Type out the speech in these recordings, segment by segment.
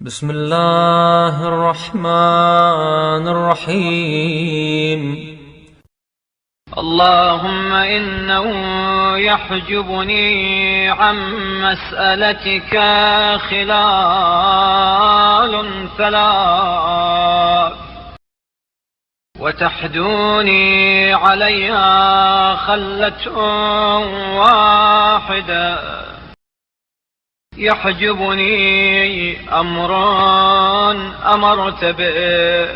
بسم الله الرحمن الرحيم. اللهم إنه يحجبني عن مسألتك خلال ثلاث، وتحدوني عليها خلة واحدة. يحجبني أمر أمرت به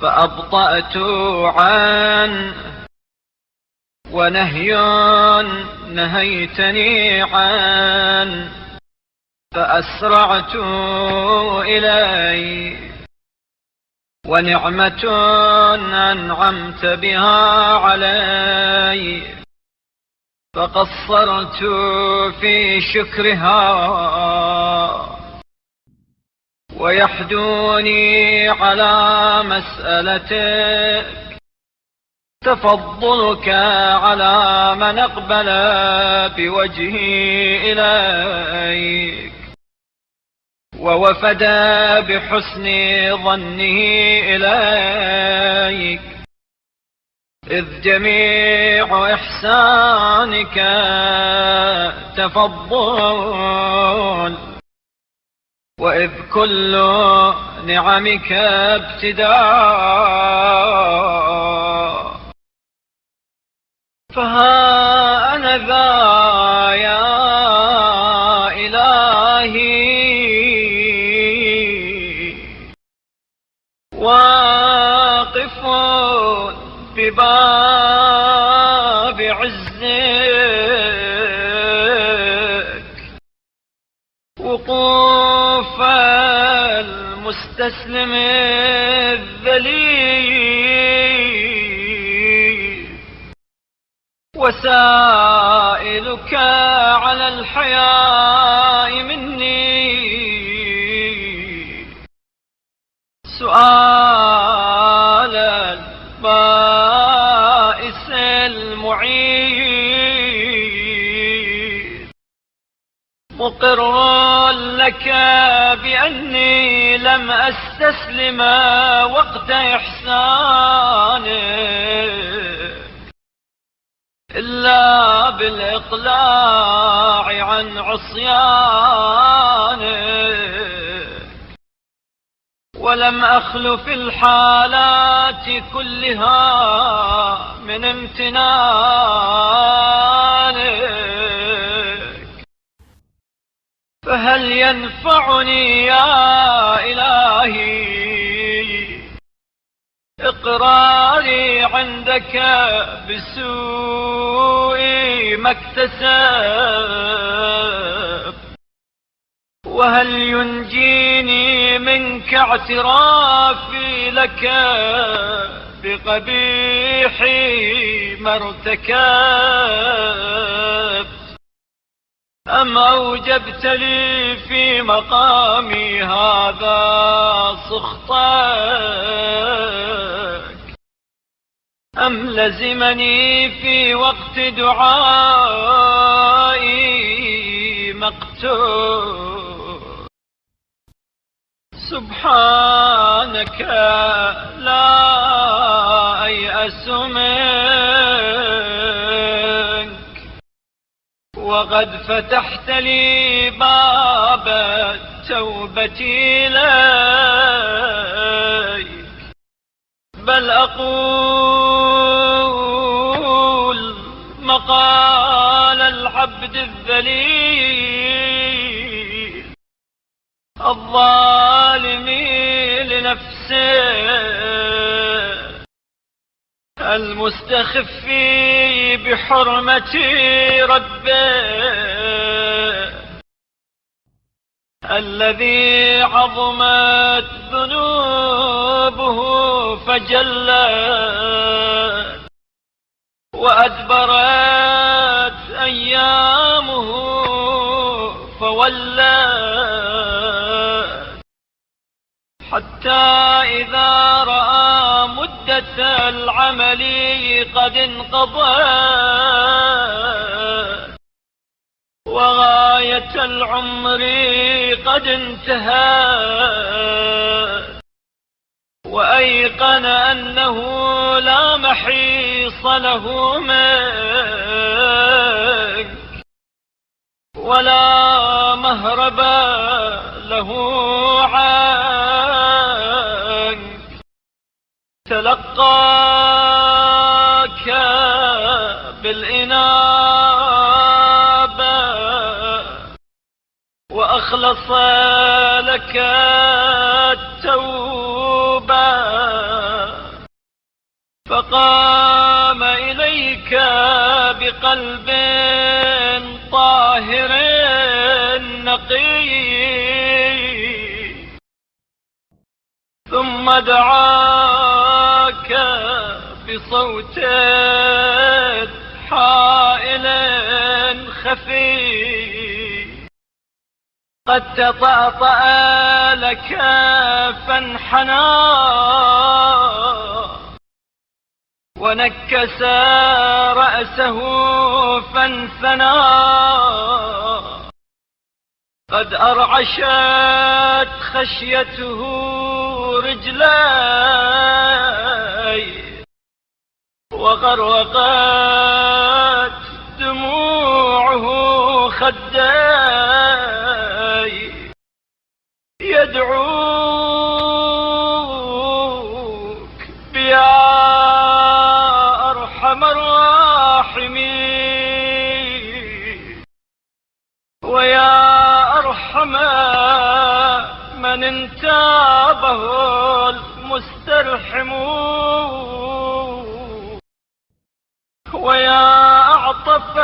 فأبطأت عنه، ونهي نهيتني عنه فأسرعت إليه، ونعمة أنعمت بها علي فقصرت في شكرها. ويحدوني على مسألتك تفضلك على من أقبل بوجهه إليك ووفد بحسن ظنه إليك، إذ جميع إحسانك تفضل، وإذ كل نعمك ابتداء. فها أنا ذا يا إلهي واقف بباب عزك، وقوف المستسلم الذليل، وسائلك على الحياء مني سؤال البائس المعيد، مقر لك بأني لم أستسلم وقت إحسانك إلا بالإقلاع عن عصيانك، ولم أخل في الحالات كلها من امتنانك. فهل ينفعني يا إلهي إقراري عندك بسوء ما اكتسب؟ وهل ينجيني منك اعترافي لك بقبيح ما ارتكبت؟ أم أوجبت لي في مقامي هذا سخطك؟ أم لزمني في وقت دعائي مقتول؟ سبحانك لا أيأس منك، وقد فتحت لي باب التوبة إليك، بل أقول مقال العبد الذليل الظالم لنفسه المستخفي بحرمة ربه، الذي عظمت ذنوبه فجلت، وأدبرت أيامه فولت، حتى إذا رأى مدة العمل قد انقضت وغاية العمر قد انتهى وأيقن أنه لا محيص له منك ولا مهرب له عنك، تلقاك بالإنابة وأخلص لك التوبة، فقام إليك بقلب طاهر نقي، ثم دعاك بصوت حائل خفي، قد تطأطأ لك فانحنى ونكس رأسه فانثنى، قد أرعشت خشيته رجلي وغرقت دموعه خدي، يدعوك بيا أرحم الراحمين ويا أرحم من انتابه المسترحم، ويا أعطف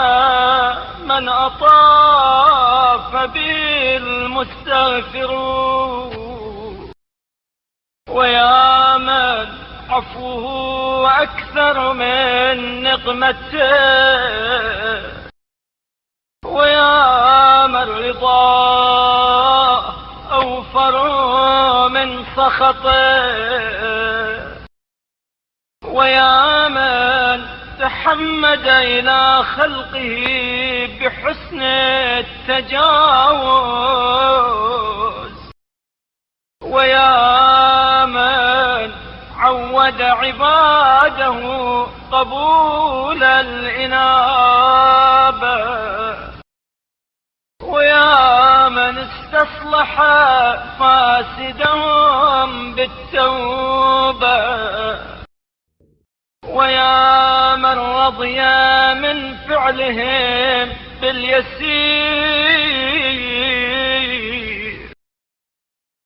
من أطاف به المستغفر، ويا من عفوه أكثر من نقمته، ويا من رضاه أوفر من سخطه، ويا من تحمد إلى خلقه بحسن التجاوز، ويا من عود عباده قبول الإنابة، ويا من استصلح فاسدهم بالتوبة، ويا من رضي من فعلهم باليسير،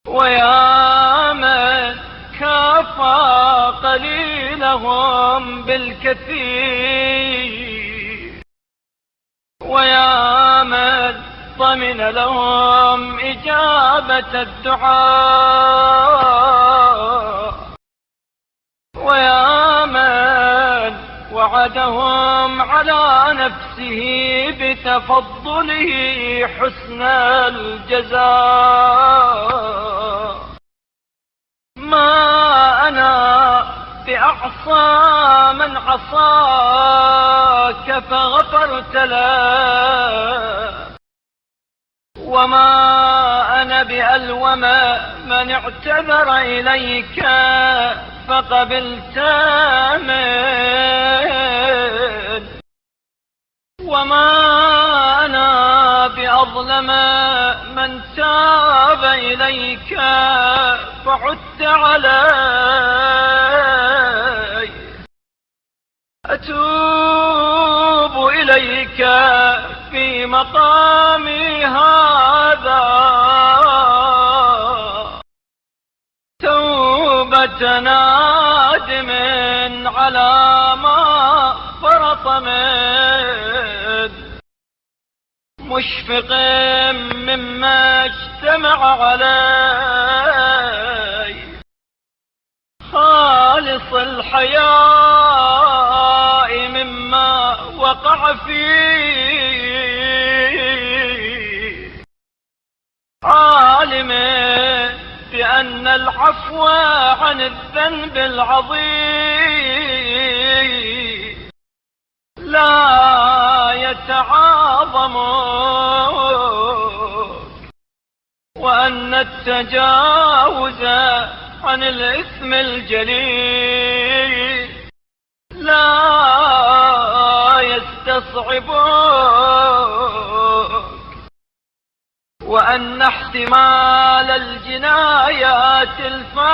ويا من كافى قليلهم بالكثير، ويا من ضمن لهم إجابة الدعاء، ويا من وعدهم على نفسه بتفضله حسن الجزاء. ما أنا بأعصى من عصاك فغفرت له، وما أنا بألوم من اعتذر إليك فقبلت منه، وما أنا بأظلم من تاب إليك فعدت عليه. أتوب إليك في مقامي هذا توبة نادم على ما فرط منه، مشفق مما اجتمع عليه، خالص الحياء مما وقع فيه، عالم بأن العفو عن الذنب العظيم لا يتعاظم وأن التجاوز عن الإثم الجليل لا يستصعبك، وأن احتمال الجنايات الفاحشة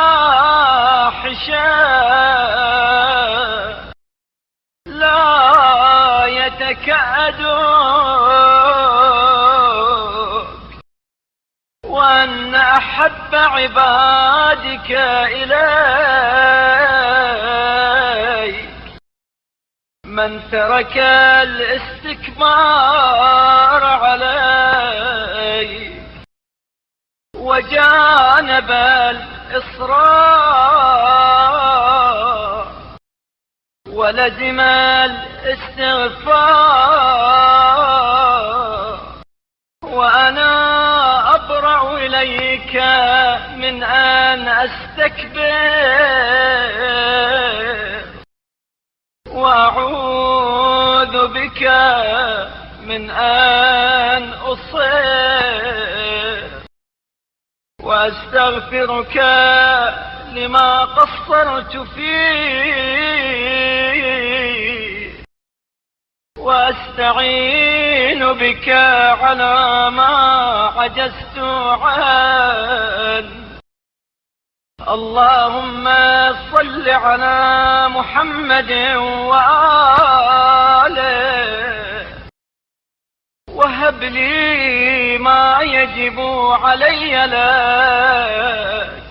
لا يتكأدك، وأن أحب عبادك إليك من ترك الاستكبار عليك وجانب الإصرار ولزم الاستغفار. وأنا أبرأ إليك من أن أستكبر، وأعوذ بك من أن أصر، وأستغفرك لما قصرت فيه، وأستعين بك على ما عجزت عنه. اللهم صل على محمد وآله، وهب لي ما يجب علي لك،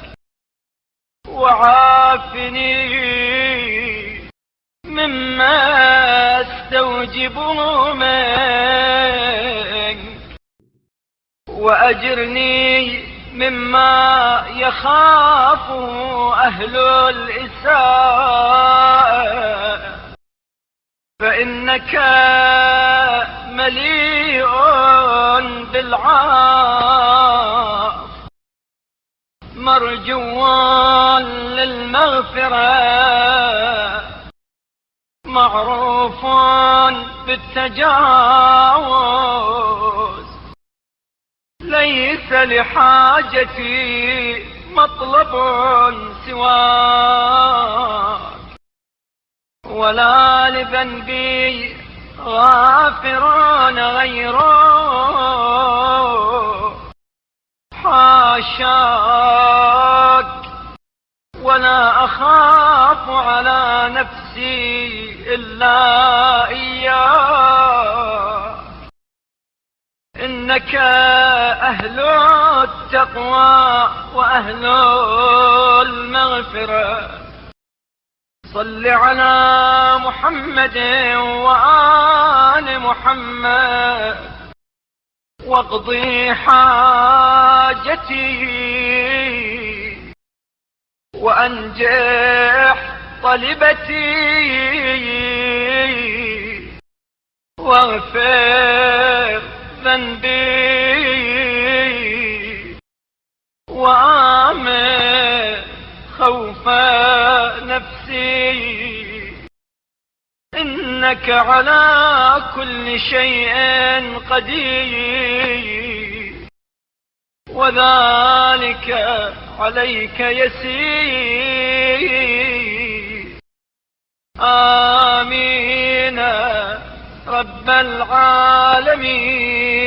وعافني مما استوجب منك، وأجرني مما يخاف أهل الإساءة، فإنك مليء بالعاف، مرجو للمغفرة، معروف بالتجاوز، ليس لحاجتي مطلب سواك، ولا لذنبي غافرون غيره، حاشاك، ولا أخاف على نفسي إلا إياك، إنك أهل التقوى وأهل المغفرة. صل على محمد وآل محمد، واقضي حاجتي، وأنجح طلبتي، واغفر ذنبي، وآمن خوف نفسي، إنك على كل شيء قدير، وذلك عليك يسير. آمين رب العالمين.